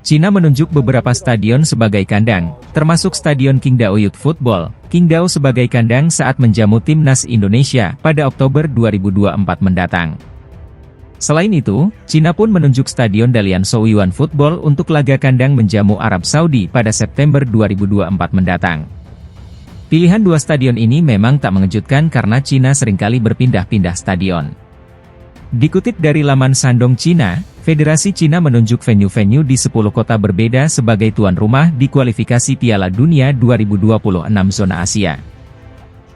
Cina menunjuk beberapa stadion sebagai kandang, termasuk Stadion Qingdao Youth Football, Qingdao sebagai kandang saat menjamu Timnas Indonesia pada Oktober 2024 mendatang. Selain itu, Cina pun menunjuk Stadion Dalian Souyuan Football untuk laga kandang menjamu Arab Saudi pada September 2024 mendatang. Pilihan dua stadion ini memang tak mengejutkan karena Cina seringkali berpindah-pindah stadion. Dikutip dari laman Shandong Cina, Federasi Cina menunjuk venue-venue di 10 kota berbeda sebagai tuan rumah di kualifikasi Piala Dunia 2026 zona Asia.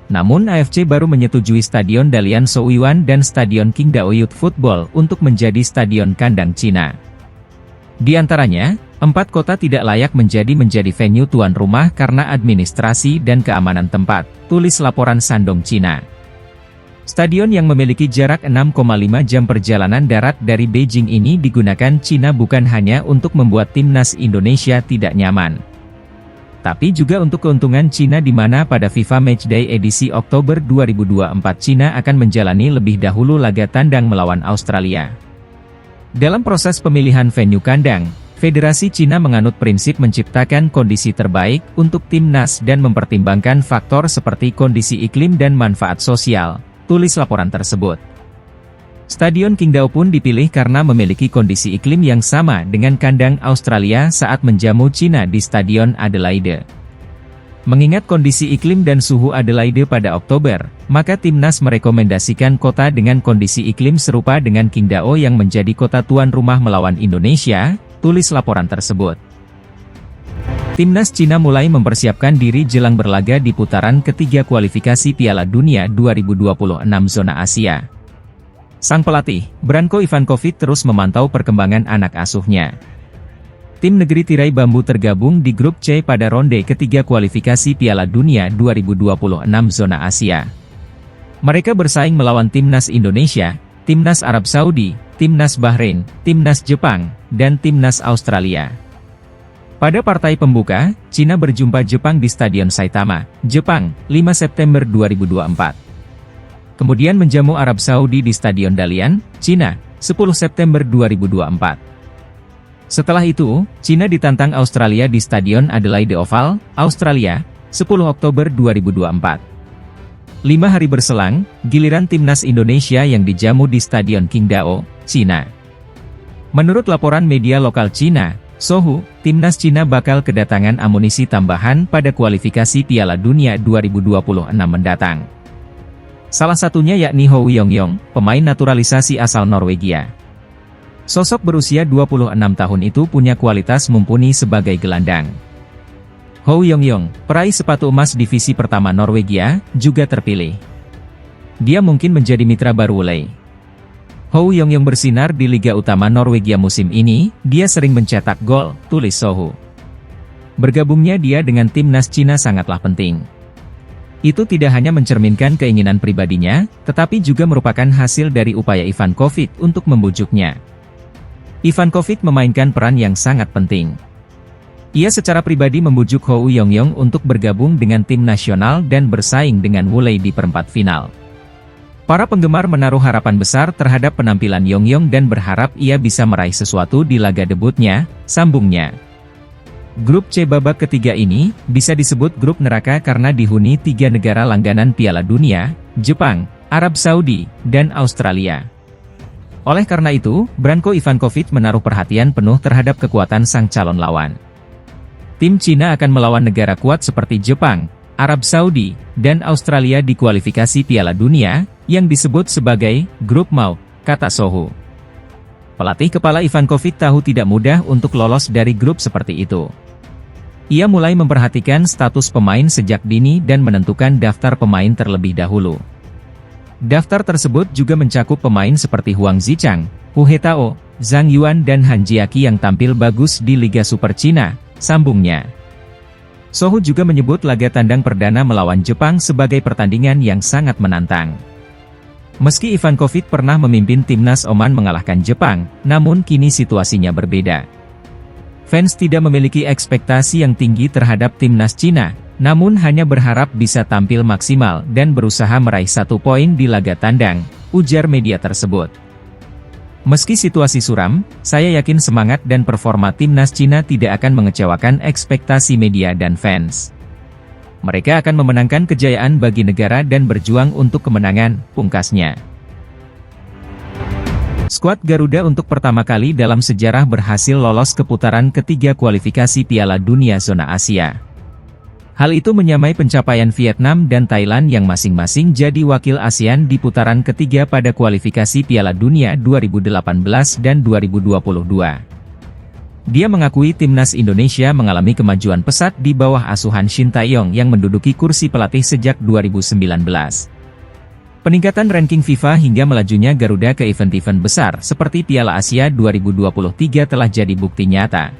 Namun AFC baru menyetujui Stadion Dalian Souyuan dan Stadion Qingdao Youth Football untuk menjadi stadion kandang Cina. Di antaranya, 4 kota tidak layak menjadi venue tuan rumah karena administrasi dan keamanan tempat, tulis laporan Shandong Cina. Stadion yang memiliki jarak 6,5 jam perjalanan darat dari Beijing ini digunakan Cina bukan hanya untuk membuat Timnas Indonesia tidak nyaman, tapi juga untuk keuntungan Cina di mana pada FIFA Matchday edisi Oktober 2024 Cina akan menjalani lebih dahulu laga tandang melawan Australia. Dalam proses pemilihan venue kandang, Federasi Cina menganut prinsip menciptakan kondisi terbaik untuk Timnas dan mempertimbangkan faktor seperti kondisi iklim dan manfaat sosial, tulis laporan tersebut. Stadion Qingdao pun dipilih karena memiliki kondisi iklim yang sama dengan kandang Australia saat menjamu Cina di Stadion Adelaide. Mengingat kondisi iklim dan suhu Adelaide pada Oktober, maka Timnas merekomendasikan kota dengan kondisi iklim serupa dengan Qingdao yang menjadi kota tuan rumah melawan Indonesia, tulis laporan tersebut. Timnas Cina mulai mempersiapkan diri jelang berlaga di putaran ketiga kualifikasi Piala Dunia 2026 zona Asia. Sang pelatih, Branko Ivankovic terus memantau perkembangan anak asuhnya. Tim negeri tirai bambu tergabung di grup C pada ronde ketiga kualifikasi Piala Dunia 2026 zona Asia. Mereka bersaing melawan Timnas Indonesia, Timnas Arab Saudi, Timnas Bahrain, Timnas Jepang, dan Timnas Australia. Pada partai pembuka, Cina berjumpa Jepang di Stadion Saitama, Jepang, 5 September 2024. Kemudian menjamu Arab Saudi di Stadion Dalian, Cina, 10 September 2024. Setelah itu, Cina ditantang Australia di Stadion Adelaide Oval, Australia, 10 Oktober 2024. 5 hari berselang, giliran Timnas Indonesia yang dijamu di Stadion Qingdao, Cina. Menurut laporan media lokal Cina, Sohu, Timnas Cina bakal kedatangan amunisi tambahan pada kualifikasi Piala Dunia 2026 mendatang. Salah satunya yakni Hou Yongyong, pemain naturalisasi asal Norwegia. Sosok berusia 26 tahun itu punya kualitas mumpuni sebagai gelandang. Hou Yongyong, peraih sepatu emas divisi pertama Norwegia, juga terpilih. Dia mungkin menjadi mitra baru Wulei. Hou Yongyong bersinar di Liga Utama Norwegia musim ini, dia sering mencetak gol, tulis Sohu. Bergabungnya dia dengan Timnas Cina sangatlah penting. Itu tidak hanya mencerminkan keinginan pribadinya, tetapi juga merupakan hasil dari upaya Ivankovic untuk membujuknya. Ivankovic memainkan peran yang sangat penting. Ia secara pribadi membujuk Hou Yongyong untuk bergabung dengan tim nasional dan bersaing dengan Wulei di perempat final. Para penggemar menaruh harapan besar terhadap penampilan Yongyong dan berharap ia bisa meraih sesuatu di laga debutnya, sambungnya. Grup C babak ketiga ini, bisa disebut grup neraka karena dihuni 3 negara langganan Piala Dunia, Jepang, Arab Saudi, dan Australia. Oleh karena itu, Branko Ivankovic menaruh perhatian penuh terhadap kekuatan sang calon lawan. Tim Cina akan melawan negara kuat seperti Jepang, Arab Saudi, dan Australia di kualifikasi Piala Dunia, yang disebut sebagai grup maut, kata Sohu. Pelatih kepala Ivankovic tahu tidak mudah untuk lolos dari grup seperti itu. Ia mulai memperhatikan status pemain sejak dini dan menentukan daftar pemain terlebih dahulu. Daftar tersebut juga mencakup pemain seperti Huang Zichang, Hu Hetao, Zhang Yuan dan Han Jiaqi yang tampil bagus di Liga Super Cina, sambungnya. Sohu juga menyebut laga tandang perdana melawan Jepang sebagai pertandingan yang sangat menantang. Meski Ivankovic pernah memimpin timnas Oman mengalahkan Jepang, namun kini situasinya berbeda. Fans tidak memiliki ekspektasi yang tinggi terhadap timnas Cina, namun hanya berharap bisa tampil maksimal dan berusaha meraih 1 poin di laga tandang, ujar media tersebut. Meski situasi suram, saya yakin semangat dan performa timnas Cina tidak akan mengecewakan ekspektasi media dan fans. Mereka akan memenangkan kejayaan bagi negara dan berjuang untuk kemenangan, pungkasnya. Skuad Garuda untuk pertama kali dalam sejarah berhasil lolos ke putaran ketiga kualifikasi Piala Dunia Zona Asia. Hal itu menyamai pencapaian Vietnam dan Thailand yang masing-masing jadi wakil ASEAN di putaran ketiga pada kualifikasi Piala Dunia 2018 dan 2022. Dia mengakui timnas Indonesia mengalami kemajuan pesat di bawah asuhan Shin Tae-yong yang menduduki kursi pelatih sejak 2019. Peningkatan ranking FIFA hingga melajunya Garuda ke event-event besar seperti Piala Asia 2023 telah jadi bukti nyata.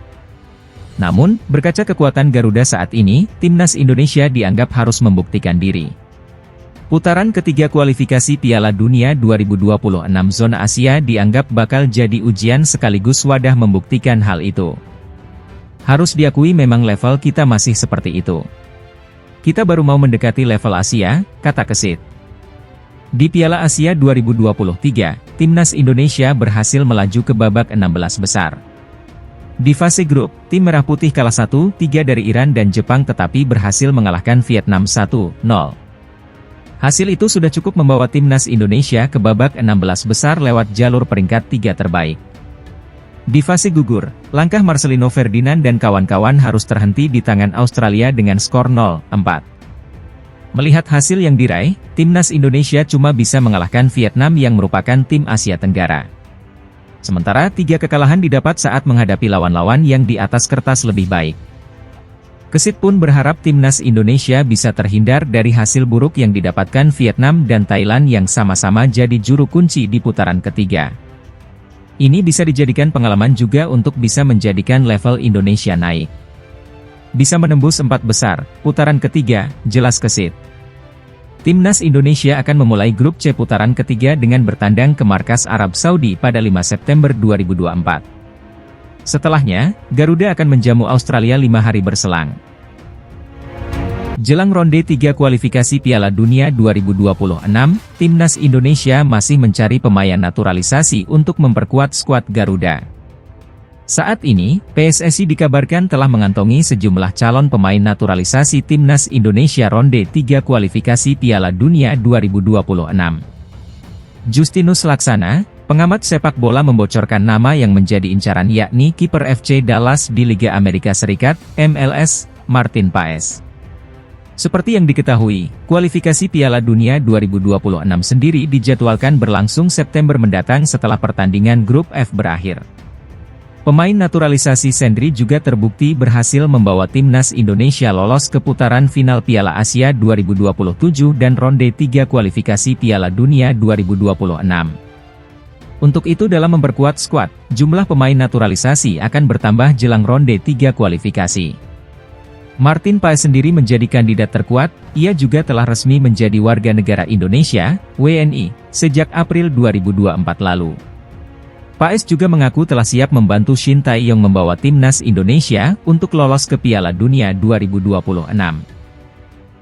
Namun, berkaca kekuatan Garuda saat ini, timnas Indonesia dianggap harus membuktikan diri. Putaran ketiga kualifikasi Piala Dunia 2026 Zona Asia dianggap bakal jadi ujian sekaligus wadah membuktikan hal itu. Harus diakui memang level kita masih seperti itu. Kita baru mau mendekati level Asia, kata Kesit. Di Piala Asia 2023, timnas Indonesia berhasil melaju ke babak 16 besar. Di fase grup, tim Merah Putih kalah 1-3 dari Iran dan Jepang tetapi berhasil mengalahkan Vietnam 1-0. Hasil itu sudah cukup membawa timnas Indonesia ke babak 16 besar lewat jalur peringkat 3 terbaik. Di fase gugur, langkah Marcelino Ferdinand dan kawan-kawan harus terhenti di tangan Australia dengan skor 0-4. Melihat hasil yang diraih, timnas Indonesia cuma bisa mengalahkan Vietnam yang merupakan tim Asia Tenggara. Sementara 3 kekalahan didapat saat menghadapi lawan-lawan yang di atas kertas lebih baik. Kesit pun berharap timnas Indonesia bisa terhindar dari hasil buruk yang didapatkan Vietnam dan Thailand yang sama-sama jadi juru kunci di putaran ketiga. Ini bisa dijadikan pengalaman juga untuk bisa menjadikan level Indonesia naik. Bisa menembus 4 besar, putaran ketiga, jelas Kesit. Timnas Indonesia akan memulai grup C putaran ketiga dengan bertandang ke markas Arab Saudi pada 5 September 2024. Setelahnya, Garuda akan menjamu Australia 5 hari berselang. Jelang ronde 3 kualifikasi Piala Dunia 2026, timnas Indonesia masih mencari pemain naturalisasi untuk memperkuat skuad Garuda. Saat ini, PSSI dikabarkan telah mengantongi sejumlah calon pemain naturalisasi timnas Indonesia ronde 3 kualifikasi Piala Dunia 2026. Justinus Laksana, pengamat sepak bola membocorkan nama yang menjadi incaran yakni kiper FC Dallas di Liga Amerika Serikat, MLS, Martin Paes. Seperti yang diketahui, kualifikasi Piala Dunia 2026 sendiri dijadwalkan berlangsung September mendatang setelah pertandingan grup F berakhir. Pemain naturalisasi Sendri juga terbukti berhasil membawa timnas Indonesia lolos ke putaran final Piala Asia 2027 dan ronde 3 kualifikasi Piala Dunia 2026. Untuk itu dalam memperkuat skuad, jumlah pemain naturalisasi akan bertambah jelang ronde 3 kualifikasi. Martin Paes sendiri menjadi kandidat terkuat, ia juga telah resmi menjadi warga negara Indonesia, WNI, sejak April 2024 lalu. Paes juga mengaku telah siap membantu Shin Tae-yong membawa timnas Indonesia untuk lolos ke Piala Dunia 2026.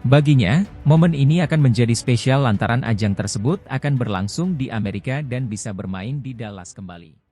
Baginya, momen ini akan menjadi spesial lantaran ajang tersebut akan berlangsung di Amerika dan bisa bermain di Dallas kembali.